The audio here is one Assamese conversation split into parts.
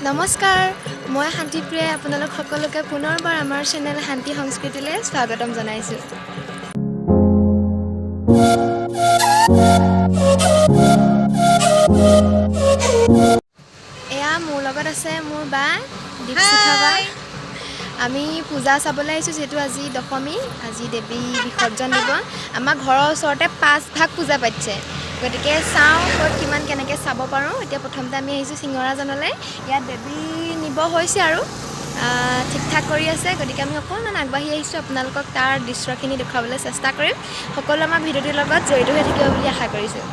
নমস্কাৰ মই শান্তিপ্ৰিয়াই আপোনালোক সকলোকে পুনৰবাৰ আমাৰ চেনেল শান্তি সংস্কৃতিলৈ স্বাগতম জনাইছোঁ। এয়া মোৰ লগত আছে মোৰ বা দীপশিখা বা। আমি পূজা চাবলৈ আহিছোঁ যিহেতু আজি দশমী, আজি দেৱী বিসৰ্জন দিব। আমাৰ ঘৰৰ ওচৰতে 5 ভাগ পূজা পাতিছে, গতিকে চাওঁ ক'ত কিমান কেনেকৈ চাব পাৰোঁ। এতিয়া প্ৰথমতে আমি আহিছোঁ চিঙৰাজনলৈ। ইয়াত দেৱী নিব হৈছে আৰু ঠিক ঠাক কৰি আছে, গতিকে আমি অকণমান আগবাঢ়ি আহিছোঁ। আপোনালোকক তাৰ দৃশ্যখিনি দেখুৱাবলৈ চেষ্টা কৰিম। সকলো আমাৰ ভিডিঅ'টোৰ লগত জড়িত হৈ থাকিব বুলি আশা কৰিছোঁ।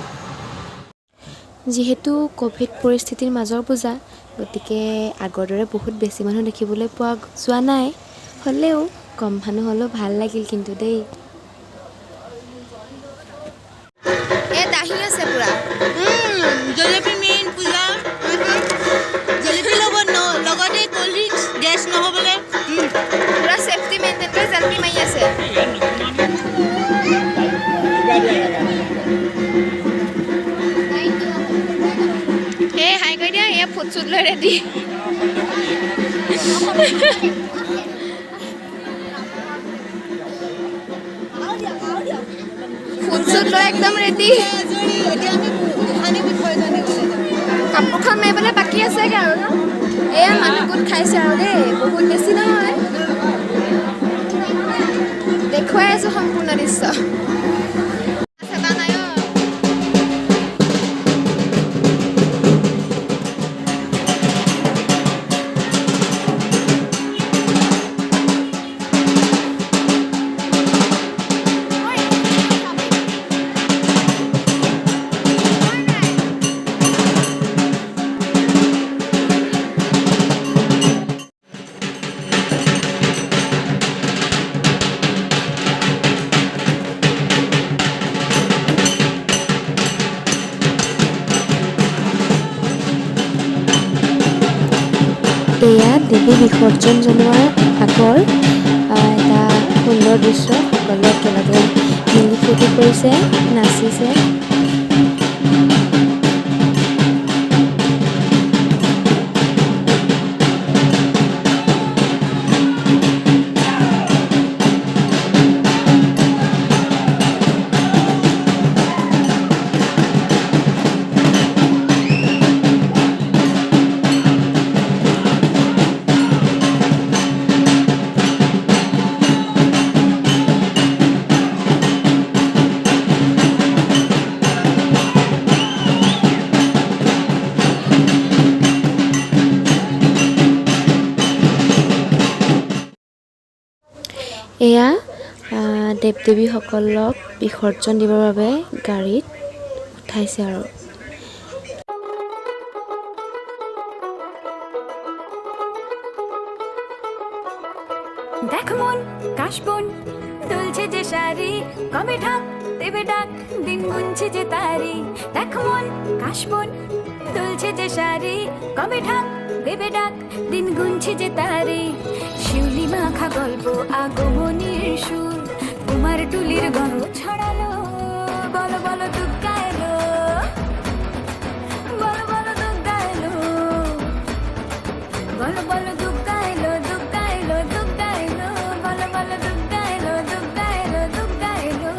যিহেতু ক'ভিড পৰিস্থিতিৰ মাজৰ পূজা, গতিকে আগৰ দৰে বহুত বেছি মানুহ দেখিবলৈ পোৱা যোৱা নাই, হ'লেও কম মানুহ হ'লেও ভাল লাগিল কিন্তু দেই। দাহি আছে পুৰা জলেপি মেইন পূজা জলেপি লগতে কোল্ড ড্ৰিংকছ গেছ নহ'বলৈ পুৰা ছেফটি মেইনটেইন কৰি জেলপি মাৰি আছে। এই হাই কৰি দিয়া, এয়া ফুট চুট লৈ ৰেডি। ফুট চুট লৈ একদম ৰেডি। কাপোৰখন মাৰিবলৈ বাকী আছেগৈ আৰু ন। এয়া মানুহ গোট খাইছে আৰু দেই, বহুত বেছি নহয়। দেখুৱাই আছোঁ সম্পূৰ্ণ দৃশ্য। এয়া দেৱী বিসৰ্জন জনোৱাৰ আগৰ এটা সুন্দৰ দৃশ্য। সকলোৱে একেলগে মিলি ফূৰ্তি কৰিছে, নাচিছে। এয়া দেৱ দেৱীসকলক বিসৰ্জন দিবৰ বাবে গাড়ীত উঠাইছে আৰু। দেখ মন কাশবন দুলছে যে শাড়ি, কবে ঢাক দেবে ডাক দিন গুনছে যে তারি। দেখ মন কাশবন দুলছে যে শাড়ি, কবে ঢাক দেবে ডাক দিন গুনছে যে তারি। শিউলি মাখা গল্প আগমনীর সুর, কুমার টুলির গল্প ছড়ালো। বলো বলো দুর্গা এলো, বলো বলো দুর্গা এলো, বলো বলো দুর্গা এলো, দুর্গা এলো, দুর্গা এলো, বলো বলো দুর্গা এলো, দুর্গা এলো, দুর্গা এলো।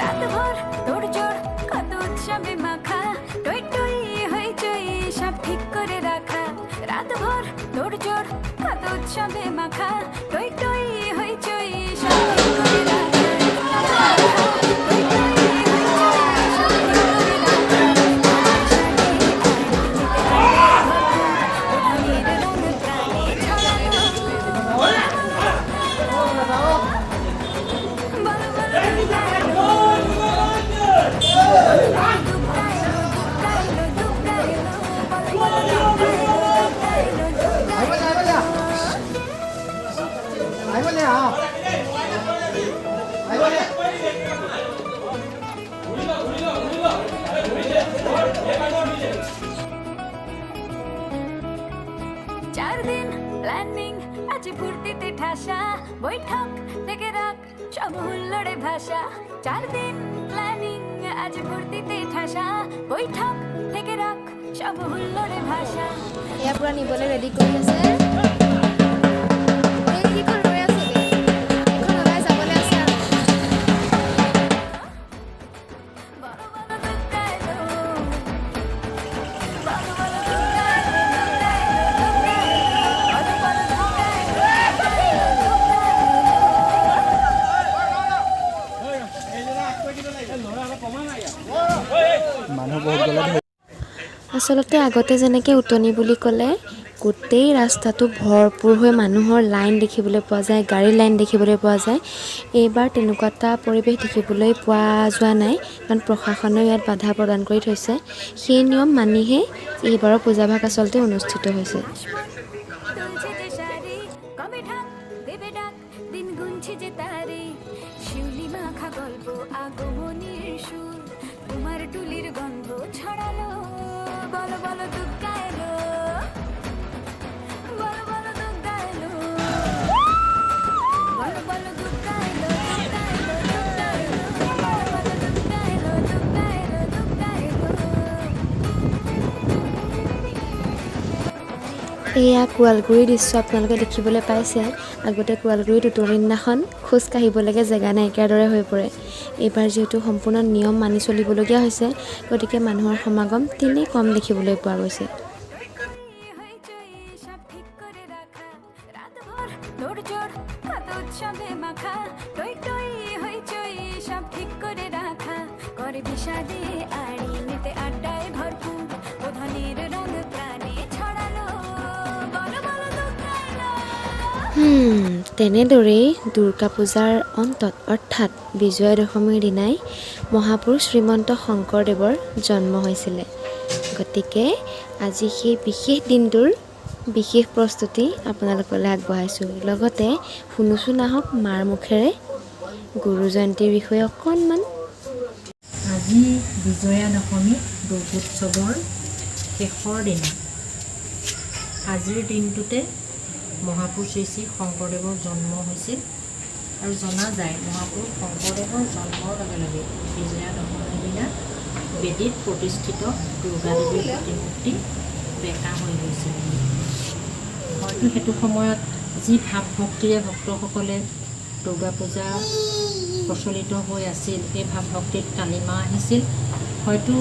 রাতভর তোড়জোড় কত উৎসবে মাখা, টই টই হইচই সব ঠিক করে রাখা। রাতভর তোড়জোড় কত উৎসবে মাখা, টই টই হইচই সব ঠিক করে রাখা। টই টই হইচই সব ঠিক করে রাখা। উঠানের রং প্রাণে ছড়ানো। বলো বলো দুর্গা এলো, দুর্গা এলো, দুর্গা এলো, দুর্গা এলো, বলো বলো দুর্গা এলো, দুর্গা এলো, দুর্গা এলো। প্ল্যানিং আছে ফুর্তিতে ঠাসা বৈঠক থেকে রাখ সব হুল্লোড়ে ভাষা 4 দিন প্ল্যানিং আজ ফুর্তিতে ঠাসা বৈঠক থেকে রাখ সব হুল্লোড়ে ভাষা এয়া পুৰা নিবলৈ ৰেডি কৰি আছে এইখন ৰৈ আছে এখন লগাই যাবলৈ আছে আৰু বড় বড় দুঃখাইলো বড় বড় দুঃখাইলো বড় বড় মানুহ বহুত গ'লে আচলতে আগতে যেনেকৈ উটনি বুলি ক'লে গোটেই ৰাস্তাটো ভৰপূৰ হৈ মানুহৰ লাইন দেখিবলৈ পোৱা যায় গাড়ী লাইন দেখিবলৈ পোৱা যায় এইবাৰ তেনেকুৱা এটা পৰিৱেশ দেখিবলৈ পোৱা যোৱা নাই কাৰণ প্ৰশাসনেও ইয়াত বাধা প্ৰদান কৰি থৈছে সেই নিয়ম মানিহে এইবাৰৰ পূজাভাগ আচলতে অনুষ্ঠিত হৈছে তুলছে যে শাড়ি কবে ঢাক দেবে ডাক দিন গুনছে যে তারে শিউলি মাখা গল্প আগমনীর সুর তোমার টুলির গন্ধ ছড়ালো বলো বলো দুগ্গা এলো বলো বলো দুগ্গা এলো বলো বলো দুগ্গা এলো দুগ্গা এলো দুগ্গা এলো বলো বলো দুগ্গা এলো দুগ্গা এলো দুগ্গা এলো এয়া কোৱালগুৰিৰ দৃশ্য আপোনালোকে দেখিবলৈ পাইছে আগতে কোৱালগুৰিত উটনিৰ দিনাখন খোজ কাঢ়িবলৈকে জেগা নাইকিয়াৰ দৰে হৈ পৰে এইবাৰ যিহেতু সম্পূৰ্ণ নিয়ম মানি চলিবলগীয়া হৈছে গতিকে মানুহৰ সমাগম তেনেই কম দেখিবলৈ পোৱা গৈছে সব ঠিক করে রাখা রাত ভর দৌড় কত উৎসবে মাখা টই টই হইচই সব ঠিক করে রাখা করে বিষাদে আড়ি মেতে আড্ডায় ভরপুর প্রধানের রঙ প্রাণে ছড়ালো বলো বলো দুঃখাইলো তেনেদৰেই দুৰ্গা পূজাৰ অন্তত অৰ্থাৎ বিজয়া দশমীৰ দিনাই মহাপুৰুষ শ্ৰীমন্ত শংকৰদেৱৰ জন্ম হৈছিলে গতিকে আজি সেই বিশেষ দিনটোৰ বিশেষ প্ৰস্তুতি আপোনালোকলৈ আগবঢ়াইছোঁ লগতে শুনোচোন আহক মাৰ মুখেৰে গুৰু জয়ন্তীৰ বিষয়ে অকণমান আজি বিজয়া দশমী দুৰ্গোৎসৱৰ শেষৰ দিনা আজিৰ দিনটোতে মহাপুৰুষ শ্ৰী শ্ৰী শংকৰদেৱৰ জন্ম হৈছিল আৰু জনা যায় মহাপুৰুষ শংকৰদেৱৰ জন্মৰ লগে লগে বিজয়া দশমীৰ দিনা বেদীত প্ৰতিষ্ঠিত দুৰ্গা দেৱীৰ প্ৰতিমূৰ্তি বেঁকা হৈ গৈছিল হয়তো সেইটো সময়ত যি ভাৱ ভক্তিৰে ভক্তসকলে দুৰ্গা পূজা প্ৰচলিত হৈ আছিল এই ভাৱ ভক্তিত কালিমা আহিছিল হয়তো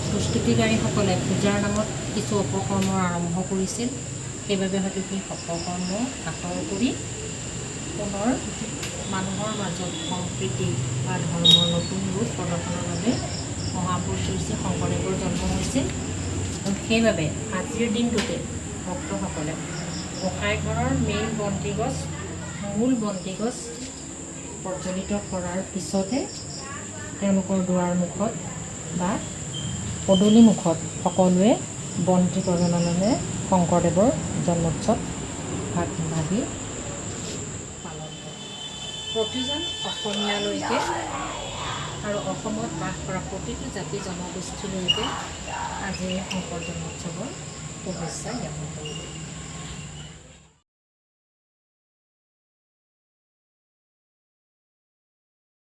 প্ৰস্তুতিকাৰীসকলে পূজাৰ নামত কিছু অপকৰ্ম আৰম্ভ কৰিছিল সেইবাবে হয়তো সেই অপকৰ্ম আঁতৰ কৰি পুনৰ মানুহৰ মাজত সম্প্ৰীতি বা ধৰ্মৰ নতুন ৰূপ প্ৰদৰ্শনৰ বাবে মহাপুৰুষ শ্ৰী শ্ৰী শংকৰদেৱৰ জন্ম হৈছিল আৰু সেইবাবে আজিৰ দিনটোতে ভক্তসকলে গোসাঁই ঘৰৰ মেইন বন্তিগছ মূল বন্তিগছ প্ৰজ্বলিত কৰাৰ পিছতে তেওঁলোকৰ দুৱাৰ মুখত বা পদূলি মুখত সকলোৱে বন্তি প্ৰজ্বলনেৰে শংকৰদেৱৰ জন্মোৎসৱ ভাবি পালন কৰে প্ৰতিজন অসমীয়ালৈকে আৰু অসমত বাস কৰা প্ৰতিটো জাতি জনগোষ্ঠীলৈকে আজিৰ শংকৰ জন্মোৎসৱৰ শুভেচ্ছা জ্ঞাপন কৰিলোঁ